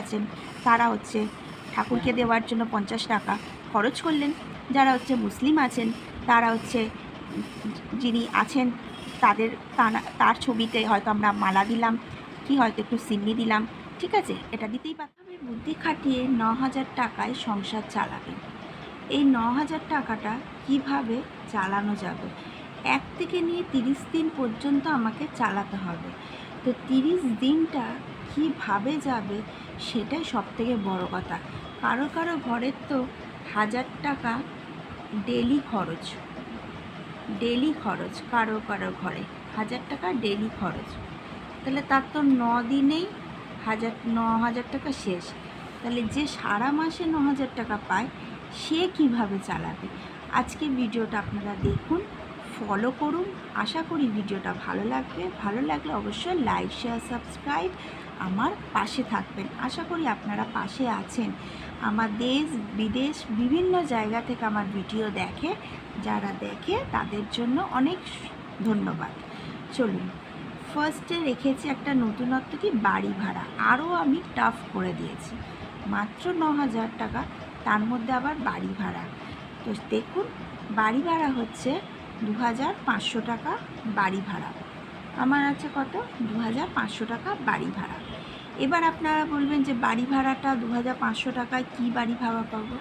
আছেন তারা হচ্ছে ঠাকুরকে দেওয়ার জন্য 50 টাকা খরচ করলেন। যারা হচ্ছে মুসলিম আছেন তারা হচ্ছে যিনি আছেন তার ছবিতে হয়তো আমরা মালা দিলাম, কি হয়তো একটু সিন্নি দিলাম, ঠিক আছে, এটা দিতেই পারতাম। বুদ্ধি খাটিয়ে 9,000 টাকায় সংসার চালাবেন। এই 9,000 টাকাটা কিভাবে চালানো যাবে? 1 থেকে নিয়ে 30 দিন পর্যন্ত আমাকে চালাতে হবে। তো 30 দিনটা কিভাবে যাবে সেটাই সবথেকে বড় কথা। কারো কারো ঘরের তো 1,000 টাকা ডেলি খরচ, কারো কারো ঘরে 1,000 টাকা ডেলি খরচ। তাহলে তার তো 9 দিনেই 9,000 টাকা শেষ। তাহলে যে সারা মাসে 9,000 টাকা পায় সে কিভাবে চালাবে? আজকে ভিডিওটা আপনারা দেখুন, ফলো করুন। আশা করি ভিডিওটা ভালো লাগবে। ভালো লাগলে অবশ্যই লাইক, শেয়ার, সাবস্ক্রাইব আমার পাশে থাকবেন। আশা করি আপনারা পাশে আছেন। আমার দেশ বিদেশ বিভিন্ন জায়গা থেকে আমার ভিডিও দেখে, যারা দেখে তাদের জন্য অনেক ধন্যবাদ। চলুন, ফার্স্টে রেখেছি একটা নতুনত্ব কি বাড়ি ভাড়া, আরও আমি টাফ করে দিয়েছি। মাত্র 9,000 টাকা, তার মধ্যে আবার বাড়ি ভাড়া। তো দেখুন, বাড়ি ভাড়া হচ্ছে 2,500 টাকা বাড়ি ভাড়া। আমার আছে কত? 2,500 টাকা বাড়ি ভাড়া। এবার আপনারা বলবেন যে বাড়ি ভাড়াটা 2,500 টাকায় কী বাড়ি ভাড়া পাবো?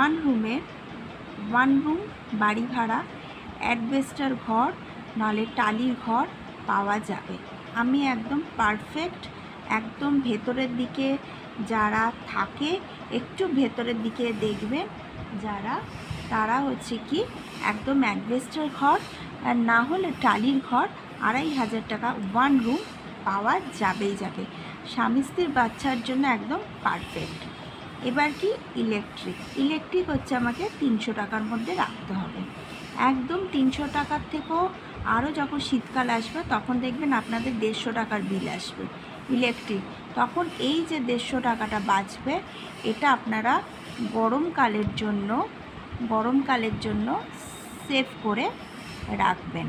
1 রুম বাড়ি ভাড়া, অ্যাডবেস্টার ঘর নাহলে টালির ঘর পাওয়া যাবে। আমি একদম পারফেক্ট, একদম ভেতরের দিকে যারা থাকে, একটু ভেতরের দিকে দেখবেন যারা, তারা হচ্ছে কি একদম অ্যাডবেস্টার ঘর আর না হলে টালির ঘর 2,500 টাকা 1 রুম পাওয়া যাবেই যাবে। স্বামী স্ত্রীর বাচ্চার জন্য একদম পারফেক্ট। এবার কি ইলেকট্রিক হচ্ছে আমাকে 300 টাকার মধ্যে রাখতে হবে। একদম 300 টাকার থেকেও আরও যখন শীতকাল আসবে তখন দেখবেন আপনাদের 150 টাকার বিল আসবে ইলেকট্রিক। তখন এই যে 150 টাকাটা বাঁচবে, এটা আপনারা গরমকালের জন্য সেভ করে রাখবেন।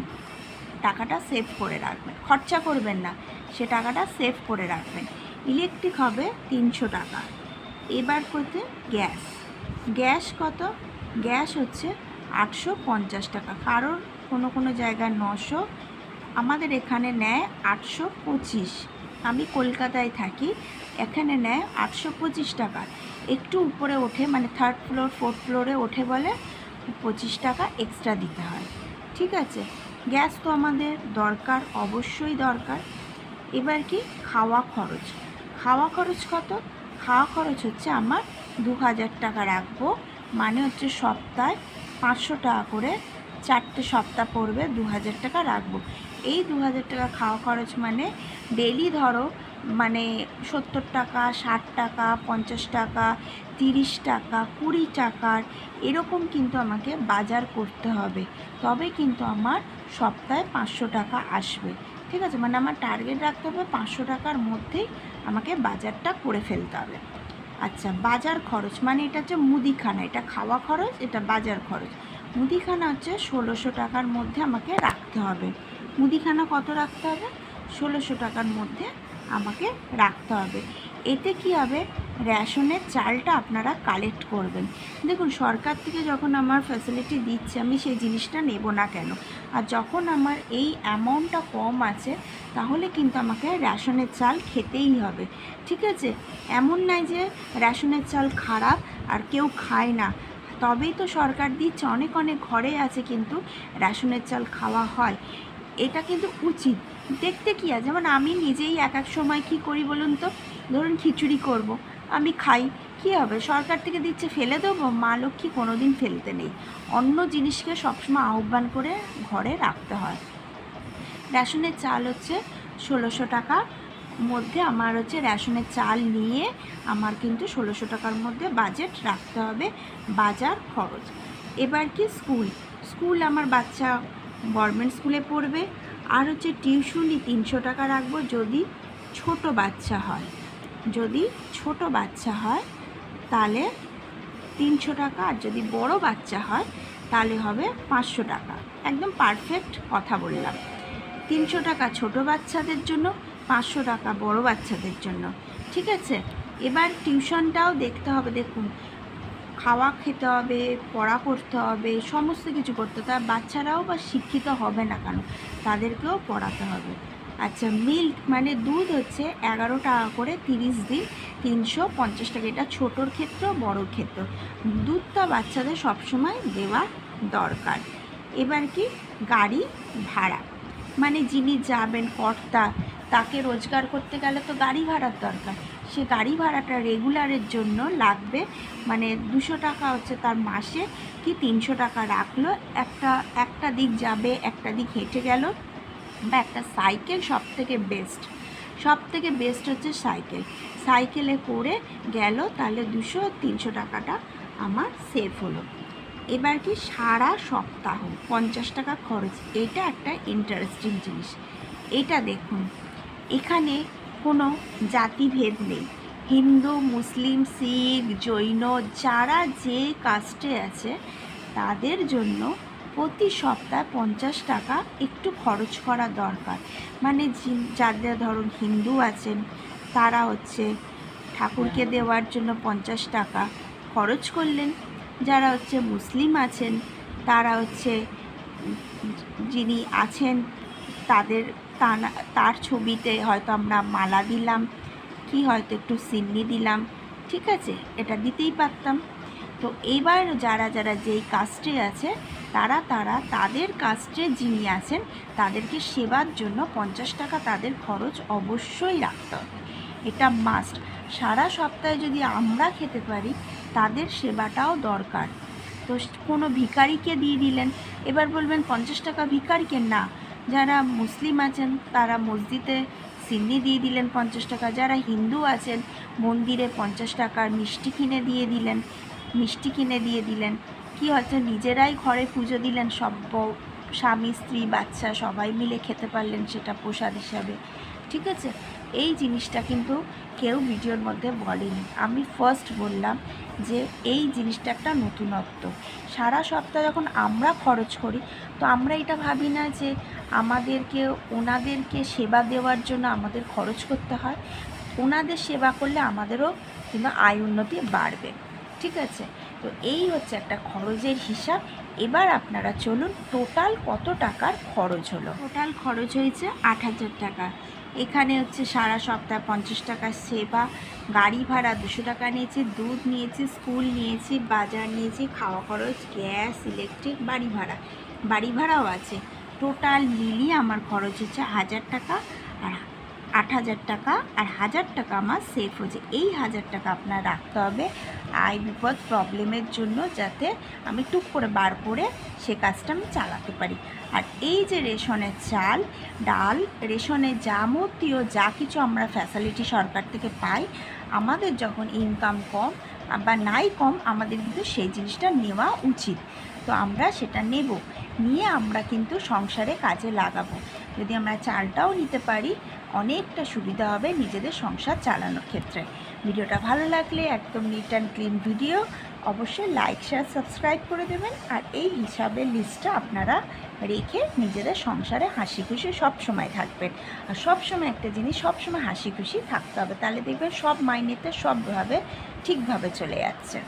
টাকাটা সেভ করে রাখবেন, খরচা করবেন না, সে টাকাটা সেভ করে রাখবেন। ইলেকট্রিক হবে 300 টাকা। এবার করতে গ্যাস কত? গ্যাস হচ্ছে 850 টাকা। কারোর কোনো জায়গায় 900, আমাদের এখানে নেয় 825। আমি কলকাতায় থাকি, এখানে নেয় 825 টাকা। একটু উপরে ওঠে, মানে 3rd ফ্লোর 4th ফ্লোরে ওঠে বলে 25 টাকা এক্সট্রা দিতে হয়, ঠিক আছে। গ্যাস তো আমাদের দরকার, অবশ্যই দরকার। এবার কি খাওয়া খরচ কত? খাওয়া খরচ হচ্ছে আমার 2,000 টাকা রাখবো, মানে হচ্ছে সপ্তাহে 500 টাকা করে, 4টে সপ্তাহ পড়বে 2,000 টাকা রাখবো। এই 2,000 টাকা খাওয়া খরচ মানে ডেলি ধরো মানে 70 টাকা, 60 টাকা, 50 টাকা, 30 টাকা, 20 টাকার এরকম কিন্তু আমাকে বাজার করতে হবে, তবে কিন্তু আমার সপ্তাহে 500 টাকা আসবে, ঠিক আছে। মানে আমার টার্গেট রাখতে হবে 500 টাকার মধ্যেই আমাকে বাজারটা করে ফেলতে হবে। আচ্ছা, বাজার খরচ মানে এটা হচ্ছে মুদিখানা, এটা খাওয়া খরচ, এটা বাজার খরচ। মুদিখানা হচ্ছে 1,600 টাকার মধ্যে আমাকে রাখতে হবে। মুদিখানা কত রাখতে হবে? 1,600 টাকার মধ্যে আমাকে রাখতে হবে। এতে কি হবে? রেশনের চালটা আপনারা কালেক্ট করবেন। দেখুন, সরকার থেকে যখন আমার ফ্যাসিলিটি দিচ্ছে, আমি সেই জিনিসটা নেব না কেন? আর যখন আমার এই অ্যামাউন্টটা কম আছে, তাহলে কিন্তু আমাকে রেশনের চাল খেতেই হবে, ঠিক আছে। এমন নয় যে রেশনের চাল খারাপ আর কেউ খায় না, তবেই তো সরকার দিচ্ছে। অনেক ঘরে আছে কিন্তু রেশনের চাল খাওয়া হয়, এটা কিন্তু উচিত। দেখতে কী আছে, যেমন আমি নিজেই এক সময় কী করি বলুন তো, ধরুন খিচুড়ি করব, আমি খাই, কী হবে? সরকার থেকে দিচ্ছে, ফেলে দেবো? মা লক্ষ্মী কোনো দিন ফেলতে নেই। অন্য জিনিসকে সবসময় আহ্বান করে ঘরে রাখতে হয়। রেশনের চাল হচ্ছে 1,600 টাকার মধ্যে আমার হচ্ছে রেশনের চাল নিয়ে আমার কিন্তু 1,600 টাকার মধ্যে বাজেট রাখতে হবে, বাজার খরচ। এবার কি স্কুল আমার বাচ্চা গভর্নমেন্ট স্কুলে পড়বে, আর হচ্ছে টিউশনি 300 টাকা রাখবো যদি ছোট বাচ্চা হয় তাহলে 300 টাকা, আর যদি বড় বাচ্চা হয় তাহলে হবে 500 টাকা। একদম পারফেক্ট কথা বললাম। 300 টাকা ছোট বাচ্চাদের জন্য, 500 টাকা বড় বাচ্চাদের জন্য। ঠিক আছে। এবার টিউশনটাও দেখতে হবে। দেখুন, খাওয়া খেতে হবে, পড়া করতে হবে, সমস্ত কিছু করতে হবে। আর বাচ্চারাও বা শিক্ষিত হবে না কেন, তাদেরকেও পড়াতে হবে। আচ্ছা, মিল্ক মানে দুধ হচ্ছে 11 টাকা করে 30 দিন 350 টাকা। এটা ছোটোর ক্ষেত্রেও বড়োর ক্ষেত্রেও দুধটা বাচ্চাদের সবসময় দেওয়া দরকার। এবার কি, গাড়ি ভাড়া মানে যিনি যাবেন কর্তা, তাকে রোজগার করতে গেলে তো গাড়ি ভাড়ার দরকার। সে গাড়ি ভাড়াটা রেগুলারের জন্য লাগবে, মানে 200 টাকা হচ্ছে তার মাসে, কি 300 টাকা রাখলো। একটা দিক যাবে, একটা দিক হেঁটে গেল, বা একটা সাইকেল সব থেকে বেস্ট হচ্ছে সাইকেলে করে গেল, তাহলে 200-300 টাকাটা আমার সেভ হলো। এবার কি, সারা সপ্তাহ 50 টাকা খরচ। এটা একটা ইন্টারেস্টিং জিনিস। এটা দেখুন, এখানে কোনো জাতিভেদ নেই। হিন্দু, মুসলিম, শিখ, জৈন, যারা যে কাস্টে আছে তাদের জন্য প্রতি সপ্তাহে 50 টাকা একটু খরচ করা দরকার। মানে যাদের ধরুন হিন্দু আছেন, তারা হচ্ছে ঠাকুরকে দেওয়ার জন্য 50 টাকা খরচ করলেন। যারা হচ্ছে মুসলিম আছেন, তারা হচ্ছে যিনি আছেন তার ছবিতে হয়তো আমরা মালা দিলাম, কি হয়তো একটু সিন্নি দিলাম, ঠিক আছে, এটা দিতেই পারতাম। তো এবার যারা যেই কাস্টে আছে, তারা তাদের কাস্টে যিনি আছেন তাদেরকে সেবার জন্য 50 টাকা তাদের খরচ অবশ্যই রাখতে হবে। এটা মাস্ট। সারা সপ্তাহে যদি আমরা খেতে পারি, তাদের সেবাটাও দরকার। তো কোনো ভিখারিকে দিয়ে দিলেন, এবার বলবেন 50 টাকা ভিখারিকে না। যারা মুসলিম আছেন তারা মসজিদে সিন্নি দিয়ে দিলেন 50 টাকা। যারা হিন্দু আছেন মন্দিরে 50 টাকার মিষ্টি কিনে দিয়ে দিলেন। কি হচ্ছে, নিজেরাই ঘরে পুজো দিলেন, সব স্বামী স্ত্রী বাচ্চা সবাই মিলে খেতে পারলেন সেটা প্রসাদ হিসাবে। ঠিক আছে, এই জিনিসটা কিন্তু কেউ ভিডিওর মধ্যে বলেনি, আমি ফার্স্ট বললাম যে এই জিনিসটা একটা নতুনত্ব। সারা সপ্তাহ যখন আমরা খরচ করি, তো আমরা এটা ভাবি না যে ওনাদেরকে সেবা দেওয়ার জন্য আমাদের খরচ করতে হয়। ওনাদের সেবা করলে আমাদেরও কিন্তু আয় উন্নতি বাড়বে। ঠিক আছে, তো এই হচ্ছে একটা খরচের হিসাব। এবার আপনারা চলুন, টোটাল কত টাকার খরচ হলো। টোটাল খরচ হয়েছে 8,000 টাকা। এখানে হচ্ছে সারা সপ্তাহ 50 টাকার সেবা, গাড়ি ভাড়া 200 টাকা নিয়েছি, দুধ নিয়েছি, স্কুল নিয়েছি, বাজার নিয়েছি, খাওয়া খরচ, গ্যাস, ইলেকট্রিক, বাড়ি ভাড়াও আছে। টোটাল মিলিয়ে আমার খরচ হচ্ছে 1,000 টাকা। আর 8,000 টাকা আর 1,000 টাকা আমার সেভ হচ্ছে। এই 1,000 টাকা আপনার রাখতে হবে আয় বিপদ প্রবলেমের জন্য, যাতে আমি টুক করে বার করে সে কাজটা আমি চালাতে পারি। আর এই যে রেশনের চাল, ডাল, রেশনের যাবতীয় যা কিছু আমরা ফ্যাসিলিটি সরকার থেকে পাই, আমাদের যখন ইনকাম কম বা নাই কম, আমাদের কিন্তু সেই জিনিসটা নেওয়া উচিত। তো আমরা সেটা নিয়ে আমরা কিন্তু সংসারে কাজে লাগাবো। যদি আমরা চালটাও নিতে পারি, অনেকটা সুবিধা হবে নিজেদের সংসার চালানোর ক্ষেত্রে। ভিডিওটা ভালো লাগলে, একদম নিট অ্যান্ড ক্লিন ভিডিও, অবশ্যই লাইক, শেয়ার, সাবস্ক্রাইব করে দেবেন। আর এই হিসাবের লিস্টটা আপনারা রেখে নিজেদের সংসারে হাসি খুশি সব সময় থাকবেন। আর সব সময় একটা জিনিস, সব সময় হাসি খুশি থাকতে হবে, তাহলে দেখবেন সব মাইনেতে সবভাবে ঠিকভাবে চলে যাচ্ছে।